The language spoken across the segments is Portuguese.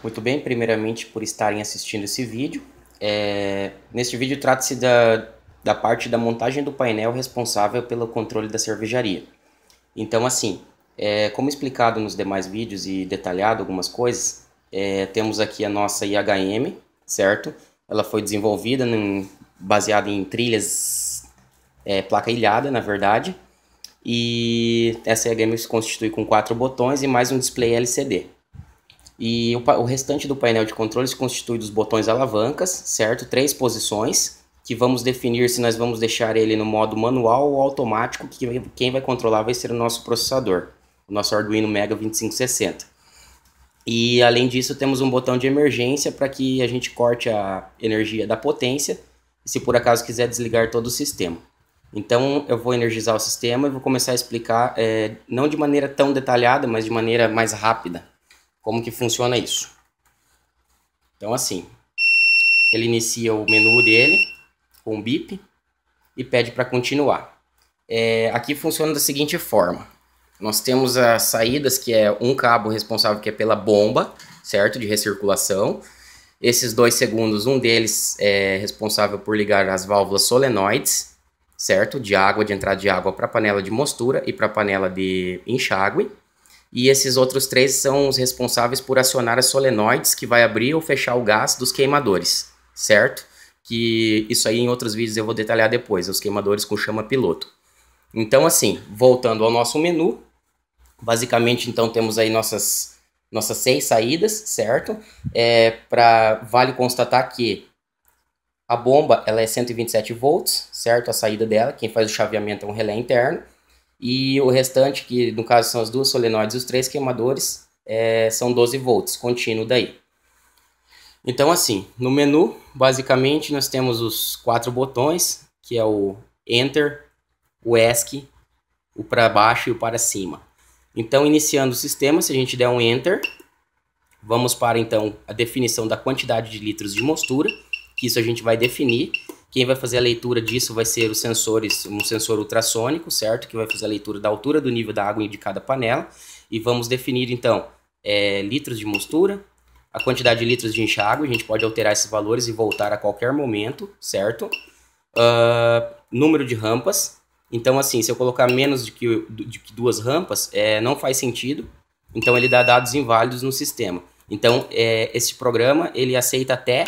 Muito bem, primeiramente por estarem assistindo esse vídeo. Neste vídeo trata-se da parte da montagem do painel responsável pelo controle da cervejaria. Então, assim, como explicado nos demais vídeos e detalhado algumas coisas, temos aqui a nossa IHM, certo? Ela foi desenvolvida baseada em trilhas, placa ilhada, na verdade. E essa IHM se constitui com 4 botões e mais um display LCD. E o restante do painel de controle se constitui dos botões alavancas, certo? 3 posições, que vamos definir se nós vamos deixar ele no modo manual ou automático, que quem vai controlar vai ser o nosso processador, o nosso Arduino Mega 2560. E além disso temos um botão de emergência para que a gente corte a energia da potência, se por acaso quiser desligar todo o sistema. Então eu vou energizar o sistema e vou começar a explicar, não de maneira tão detalhada, mas de maneira mais rápida, como que funciona isso. Então assim, ele inicia o menu dele com um bip e pede para continuar. Aqui funciona da seguinte forma: nós temos as saídas, que é um cabo responsável que é pela bomba, certo, de recirculação. Esses 2 segundos, um deles é responsável por ligar as válvulas solenoides, certo, de água, de entrada de água para a panela de mostura e para a panela de enxágue. E esses outros 3 são os responsáveis por acionar as solenoides, que vai abrir ou fechar o gás dos queimadores, certo? Que isso aí em outros vídeos eu vou detalhar depois, os queimadores com chama piloto. Então assim, voltando ao nosso menu, basicamente então temos aí nossas 6 saídas, certo? Vale constatar que a bomba ela é 127 volts, certo? A saída dela, quem faz o chaveamento é um relé interno. E o restante, que no caso são as 2 solenoides e os 3 queimadores, são 12 volts, contínuo daí. Então assim, no menu, basicamente nós temos os 4 botões, que é o Enter, o ESC, o para baixo e o para cima. Então iniciando o sistema, se a gente der um Enter, vamos para então a definição da quantidade de litros de mostura, que isso a gente vai definir. Quem vai fazer a leitura disso vai ser os sensores, um sensor ultrassônico, certo? Que vai fazer a leitura da altura do nível da água de cada panela. E vamos definir, então, litros de mostura, a quantidade de litros de enxágue. A gente pode alterar esses valores e voltar a qualquer momento, certo? Número de rampas. Então, assim, se eu colocar menos de que 2 rampas, não faz sentido. Então, ele dá dados inválidos no sistema. Então, esse programa, ele aceita até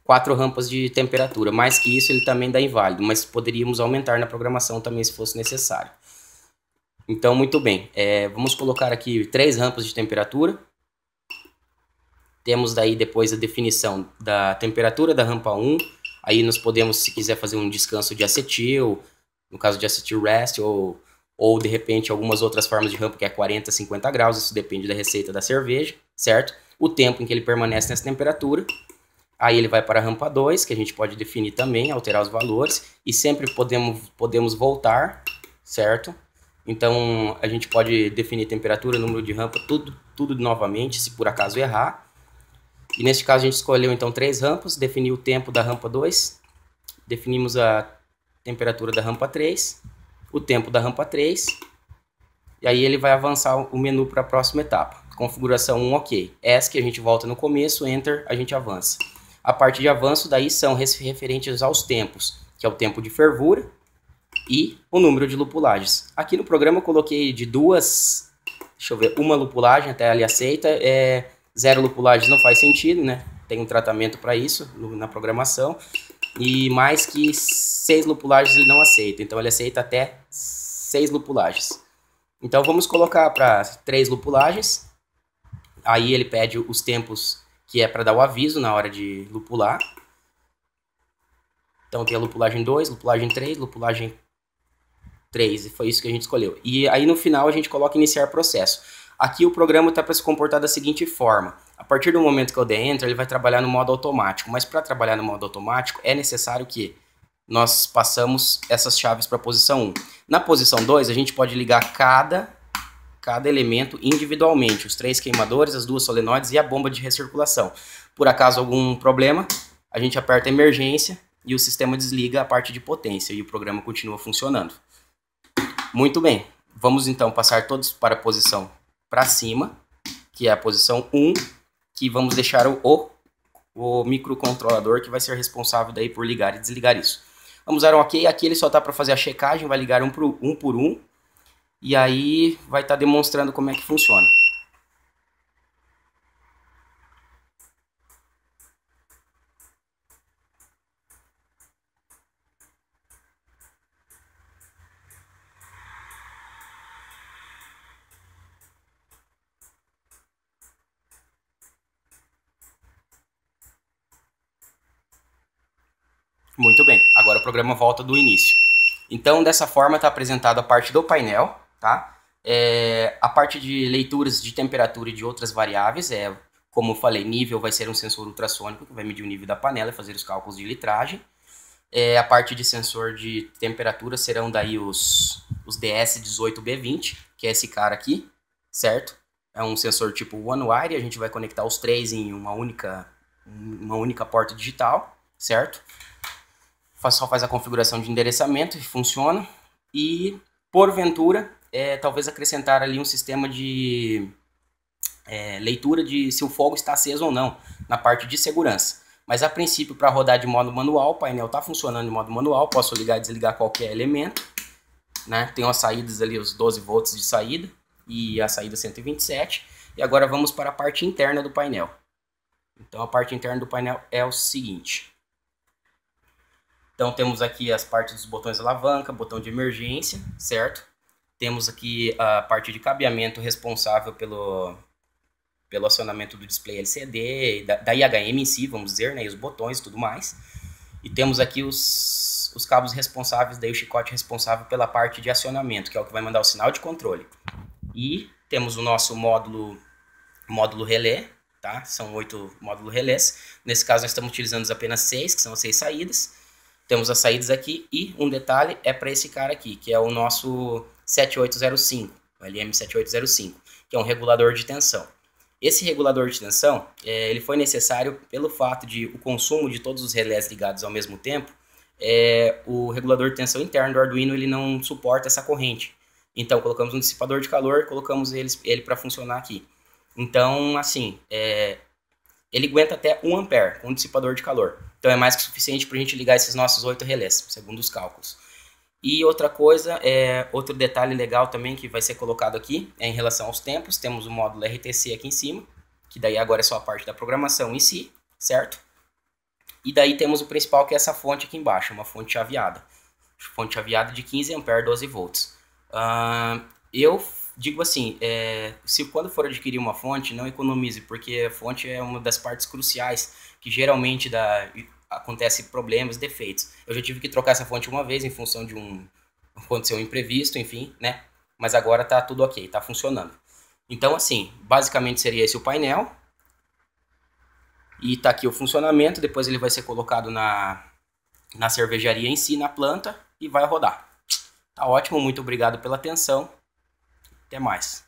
4 rampas de temperatura. Mais que isso, ele também dá inválido, mas poderíamos aumentar na programação também se fosse necessário. Então, muito bem. Vamos colocar aqui 3 rampas de temperatura. Temos daí depois a definição da temperatura da rampa 1. Aí nós podemos, se quiser, fazer um descanso de acetil, no caso de acetil rest, ou de repente algumas outras formas de rampa que é 40, 50 graus. Isso depende da receita da cerveja, certo? O tempo em que ele permanece nessa temperatura. Aí ele vai para a rampa 2, que a gente pode definir também, alterar os valores. E sempre podemos voltar, certo? Então a gente pode definir temperatura, número de rampa, tudo novamente, se por acaso errar. E neste caso a gente escolheu então 3 rampas, definiu o tempo da rampa 2. Definimos a temperatura da rampa 3, o tempo da rampa 3. E aí ele vai avançar o menu para a próxima etapa. Configuração 1, ok. ESC a gente volta no começo, Enter a gente avança. A parte de avanço daí são referentes aos tempos, que é o tempo de fervura e o número de lupulagens. Aqui no programa eu coloquei de 2, deixa eu ver, uma lupulagem, até ali aceita, 0 lupulagens não faz sentido, né? Tem um tratamento para isso na programação. E mais que 6 lupulagens ele não aceita, então ele aceita até 6 lupulagens. Então vamos colocar para 3 lupulagens, aí ele pede os tempos que é para dar o aviso na hora de lupular. Então tem a lupulagem 2, lupulagem 3, lupulagem 3, e foi isso que a gente escolheu. E aí no final a gente coloca iniciar processo. Aqui o programa está para se comportar da seguinte forma: a partir do momento que eu der Enter, ele vai trabalhar no modo automático, mas para trabalhar no modo automático é necessário que nós passamos essas chaves para a posição 1. Na posição 2 a gente pode ligar cada elemento individualmente, os 3 queimadores, as 2 solenoides e a bomba de recirculação. Por acaso algum problema, a gente aperta emergência e o sistema desliga a parte de potência e o programa continua funcionando. Muito bem, vamos então passar todos para a posição para cima, que é a posição 1, que vamos deixar o microcontrolador que vai ser responsável daí por ligar e desligar isso. Vamos dar um OK, aqui ele só está para fazer a checagem, vai ligar um por um, e aí vai estar demonstrando como é que funciona. Muito bem, agora o programa volta do início. Então, dessa forma está apresentada a parte do painel, tá? A parte de leituras de temperatura e de outras variáveis, como eu falei, nível vai ser um sensor ultrassônico que vai medir o nível da panela e fazer os cálculos de litragem. A parte de sensor de temperatura serão daí os DS18B20, que é esse cara aqui, certo? É um sensor tipo One Wire, a gente vai conectar os três em uma única porta digital, certo? Só faz a configuração de endereçamento e funciona. E, porventura, talvez acrescentar ali um sistema de leitura de se o fogo está aceso ou não, na parte de segurança. Mas, a princípio, para rodar de modo manual, o painel está funcionando de modo manual, posso ligar e desligar qualquer elemento. Né? Tem as saídas ali, os 12 volts de saída e a saída 127. E agora vamos para a parte interna do painel. Então, a parte interna do painel é o seguinte. Então, temos aqui as partes dos botões de alavanca, botão de emergência, certo? Temos aqui a parte de cabeamento responsável pelo acionamento do display LCD, da IHM em si, vamos dizer, né? E os botões e tudo mais. E temos aqui os cabos responsáveis, daí o chicote responsável pela parte de acionamento, que é o que vai mandar o sinal de controle. E temos o nosso módulo relé, tá? São 8 módulos relés. Nesse caso, nós estamos utilizando apenas 6, que são as 6 saídas. Temos as saídas aqui e um detalhe é para esse cara aqui, que é o nosso 7805, o LM7805, que é um regulador de tensão. Esse regulador de tensão, ele foi necessário pelo fato de o consumo de todos os relés ligados ao mesmo tempo, o regulador de tensão interno do Arduino ele não suporta essa corrente. Então, colocamos um dissipador de calor, colocamos ele para funcionar aqui. Então, assim, ele aguenta até 1 ampere com um dissipador de calor. Então é mais que suficiente para a gente ligar esses nossos 8 relés, segundo os cálculos. E outra coisa, outro detalhe legal também que vai ser colocado aqui é em relação aos tempos. Temos o módulo RTC aqui em cima, que daí agora é só a parte da programação em si, certo? E daí temos o principal, que é essa fonte aqui embaixo, uma fonte chaveada. Fonte chaveada de 15 ampere, 12 volts. Eu digo assim, se quando for adquirir uma fonte, não economize, porque a fonte é uma das partes cruciais que geralmente acontece problemas, defeitos. Eu já tive que trocar essa fonte uma vez em função de aconteceu um imprevisto, enfim, né? Mas agora tá tudo ok, tá funcionando. Então, assim, basicamente seria esse o painel. E tá aqui o funcionamento, depois ele vai ser colocado na cervejaria em si, na planta, e vai rodar. Tá ótimo, muito obrigado pela atenção. Até mais.